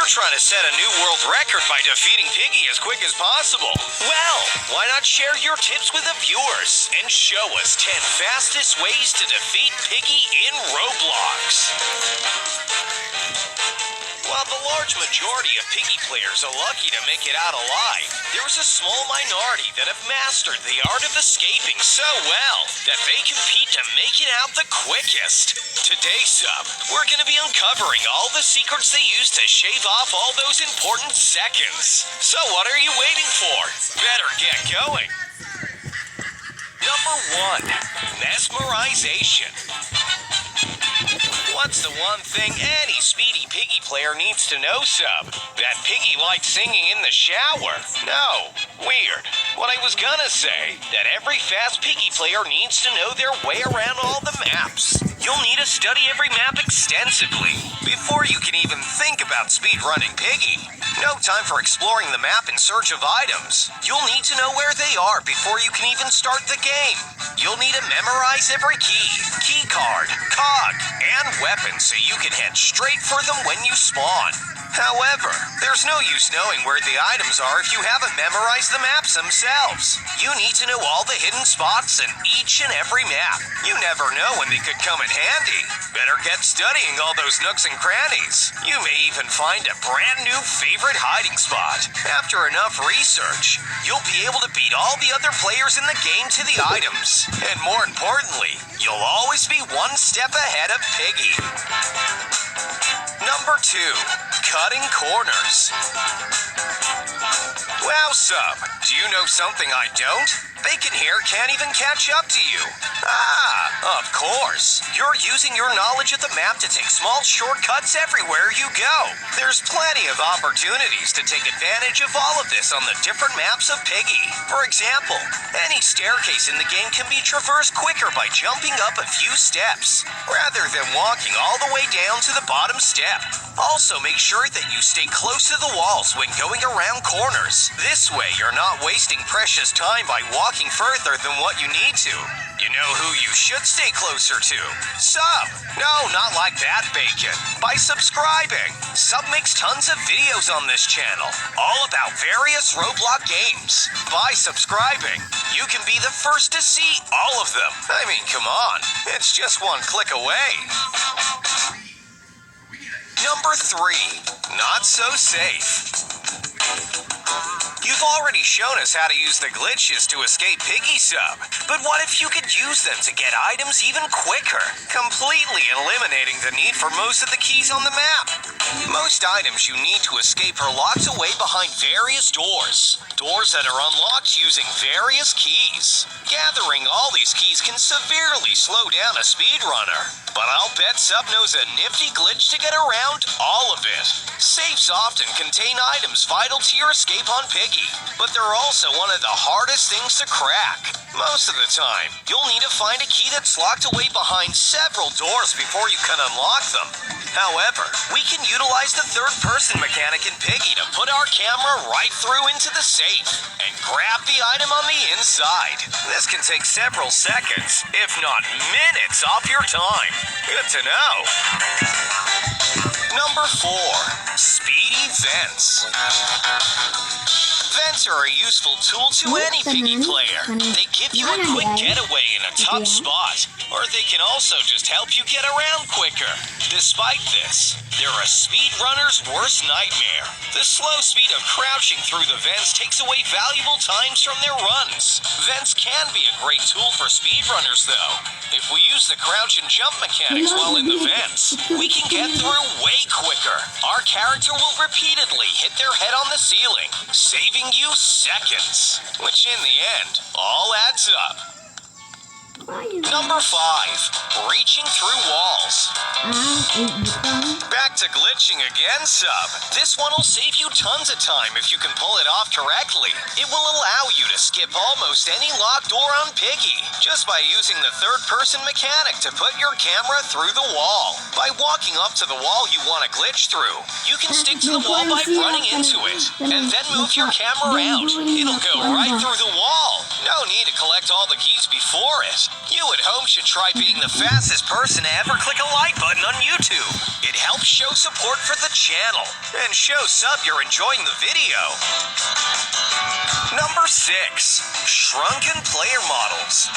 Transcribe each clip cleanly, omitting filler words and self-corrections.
You're trying to set a new world record by defeating Piggy as quick as possible. Well, why not share your tips with the viewers and show us 10 fastest ways to defeat Piggy in Roblox. While the large majority of Piggy players are lucky to make it out alive, there's a small minority that have mastered the art of escaping so well that they compete to make it out the quickest. Today, Sub, we're going to be uncovering all the secrets they use to shave off all those important seconds. So what are you waiting for? Better get going. Number 1, mesmerization. What's the one thing any speedy Piggy player needs to know, Sub? That Piggy likes singing in the shower? No. Weird. What I was gonna say, that every fast Piggy player needs to know their way around all the maps. You'll need to study every map extensively before you can even think about speedrunning Piggy. No time for exploring the map in search of items. You'll need to know where they are before you can even start the game. You'll need to memorize every key, key card, cog, and weapon so you can head straight for them when you spawn. However, there's no use knowing where the items are if you haven't memorized the maps themselves. You need to know all the hidden spots in each and every map. You never know when they could come in handy. Better get studying all those nooks and crannies. You may even find a brand new favorite hiding spot. After enough research, you'll be able to beat all the other players in the game to the items. And more importantly, you'll always be one step ahead of Piggy. Number 2, cutting corners. Wow, Sub, do you know something I don't? Bacon here can't even catch up to you. Ah, of course. You're using your knowledge of the map to take small shortcuts everywhere you go. There's plenty of opportunities to take advantage of all of this on the different maps of Piggy. For example, any staircase in the game can be traversed quicker by jumping up a few steps, rather than walking all the way down to the bottom step. Also, make sure that you stay close to the walls when going around corners. This way, you're not wasting precious time by walking further than what you need to. You know who you should stay closer to? Sub! No, not like that, Bacon. By subscribing. Sub makes tons of videos on this channel, all about various Roblox games. By subscribing, you can be the first to see all of them. I mean, come on. It's just one click away. Number 3, not so safe. You've already shown us how to use the glitches to escape Piggy, Sub, but what if you could use them to get items even quicker, completely eliminating the need for most of the keys on the map? Most items you need to escape are locked away behind various doors that are unlocked using various keys. Gathering all these keys can severely slow down a speedrunner, but I'll bet Sub knows a nifty glitch to get around all of it. Safes often contain items vital to your escape on Piggy, but they're also one of the hardest things to crack. Most of the time, you'll need to find a key that's locked away behind several doors before you can unlock them. However, we can utilize the third-person mechanic in Piggy to put our camera right through into the safe and grab the item on the inside. This can take several seconds, if not minutes, off your time. Good to know. Number 4, speedy vents. Vents are a useful tool to any Piggy player. They give you a quick getaway in a tough spot, or they can also just help you get around quicker. Despite this, they're a speedrunner's worst nightmare. The slow speed of crouching through the vents takes away valuable times from their runs. Vents can be a great tool for speedrunners, though. If we use the crouch and jump mechanics while in the vents, we can get through way quicker. Our character will repeatedly hit their head on the ceiling, saving you seconds, which in the end all adds up. Number 5, reaching through walls. Back to glitching again, Sub. This one will save you tons of time if you can pull it off correctly. It will allow you to skip almost any locked door on Piggy, just by using the third-person mechanic to put your camera through the wall. By walking up to the wall you want to glitch through, you can stick to the wall by running into it, and then move your camera out. It'll go right through the wall. No need to collect all the keys before it. You at home should try being the fastest person to ever click a like button on YouTube. It helps show support for the channel and show Sub you're enjoying the video. Number 6. Shrunken player models.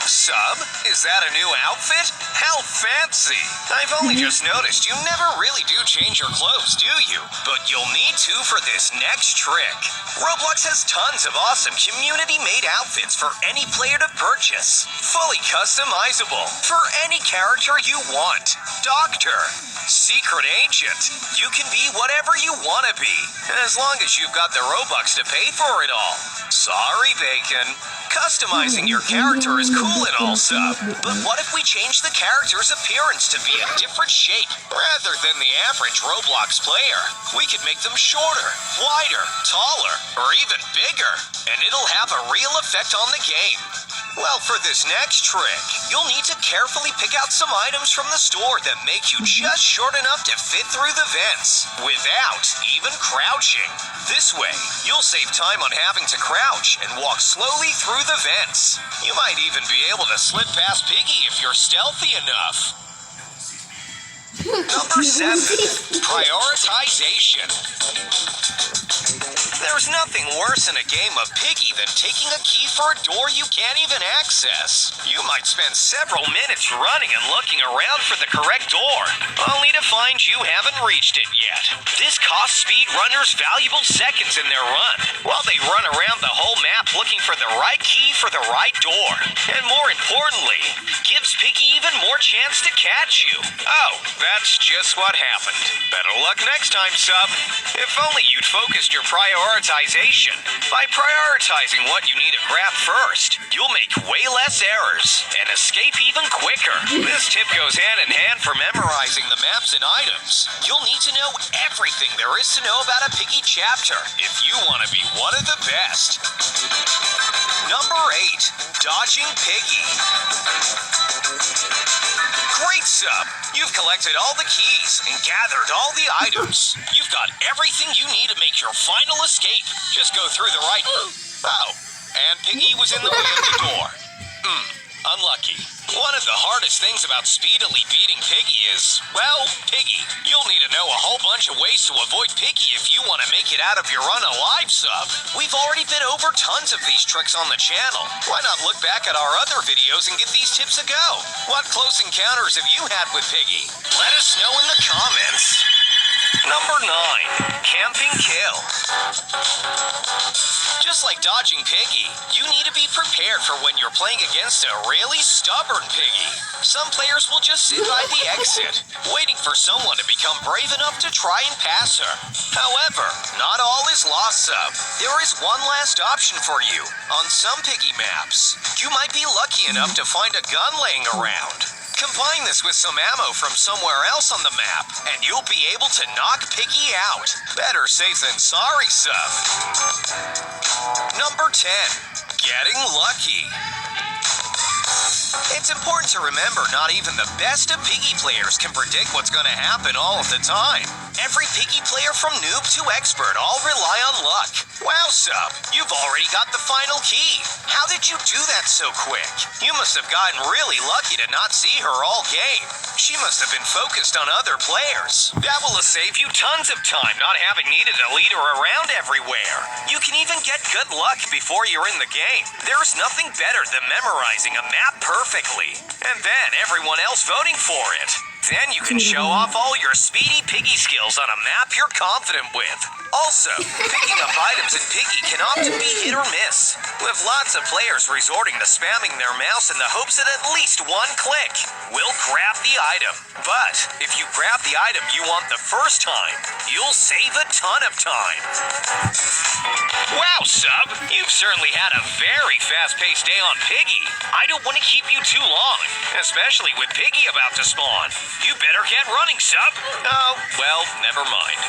Sub, is that a new outfit? How fancy! I've only just noticed you never really do change your clothes, do you? But you'll need to for this next trick. Roblox has tons of awesome community-made outfits for any player to purchase. Fully customizable for any character you want. Doctor, secret agent, you can be whatever you want to be, as long as you've got the Robux to pay for it all. Sorry, Bacon. Customizing your character is cool and all, Sub, but what if we change the character's appearance to be a different shape rather than the average Roblox player? We could make them shorter, wider, taller, or even bigger, and it'll have a real effect on the game. Well, for this next trick, you'll need to carefully pick out some items from the store that make you just short enough to fit through the vents without even crouching. This way, you'll save time on having to crouch and walk slowly through the vents. You might even be able to slip past Piggy if you're stealthy enough. Number 7. Prioritization. There's nothing worse in a game of Piggy than taking a key for a door you can't even access. You might spend several minutes running and looking around for the correct door, only to find you haven't reached it yet. This costs speedrunners valuable seconds in their run, while they run around the whole map looking for the right key for the right door. And more importantly, gives Piggy even more chance to catch you. Oh, that's just what happened. Better luck next time, Sub. If only you'd focused your prioritization. By prioritizing what you need to grab first, you'll make way less errors and escape even quicker. This tip goes hand in hand for memorizing the maps and items. You'll need to know everything there is to know about a Piggy chapter if you want to be one of the best. Number 8. Dodging Piggy. Great, Sub! You've collected all the keys and gathered all the items. You've got everything you need to make your final escape. Just go through the right... Oh, and Piggy was in the way of the door. Unlucky. One of the hardest things about speedily beating Piggy is, well, Piggy. You'll need to know a whole bunch of ways to avoid Piggy if you want to make it out of your run alive, Sub. We've already been over tons of these tricks on the channel. Why not look back at our other videos and give these tips a go? What close encounters have you had with Piggy? Let us know in the comments. Number 9. Camping Kill. Just like dodging Piggy, you need to be prepared for when you're playing against a really stubborn Piggy. Some players will just sit by the exit, waiting for someone to become brave enough to try and pass her. However, not all is lost, Sub. There is one last option for you. On some Piggy maps, you might be lucky enough to find a gun laying around. Combine this with some ammo from somewhere else on the map, and you'll be able to knock Piggy out. Better safe than sorry, Sub. Number 10. Getting lucky. It's important to remember not even the best of Piggy players can predict what's going to happen all of the time. Every Piggy player from noob to expert all rely on luck. Wow, Sub, you've already got the final key. How did you do that so quick? You must have gotten really lucky to not see her all game. She must have been focused on other players. That will save you tons of time not having needed to lead her around everywhere. You can even get good luck before you're in the game. There's nothing better than memorizing a map perfectly, and then everyone else voting for it. Then you can show off all your speedy Piggy skills on a map you're confident with. Also, picking up items in Piggy can often be hit or miss, with lots of players resorting to spamming their mouse in the hopes that at least one click will grab the item. But if you grab the item you want the first time, you'll save a ton of time. Wow, Sub, you've certainly had a very fast-paced day on Piggy. I don't want to keep you too long, especially with Piggy about to spawn. You better get running, Sub. Oh, well, never mind.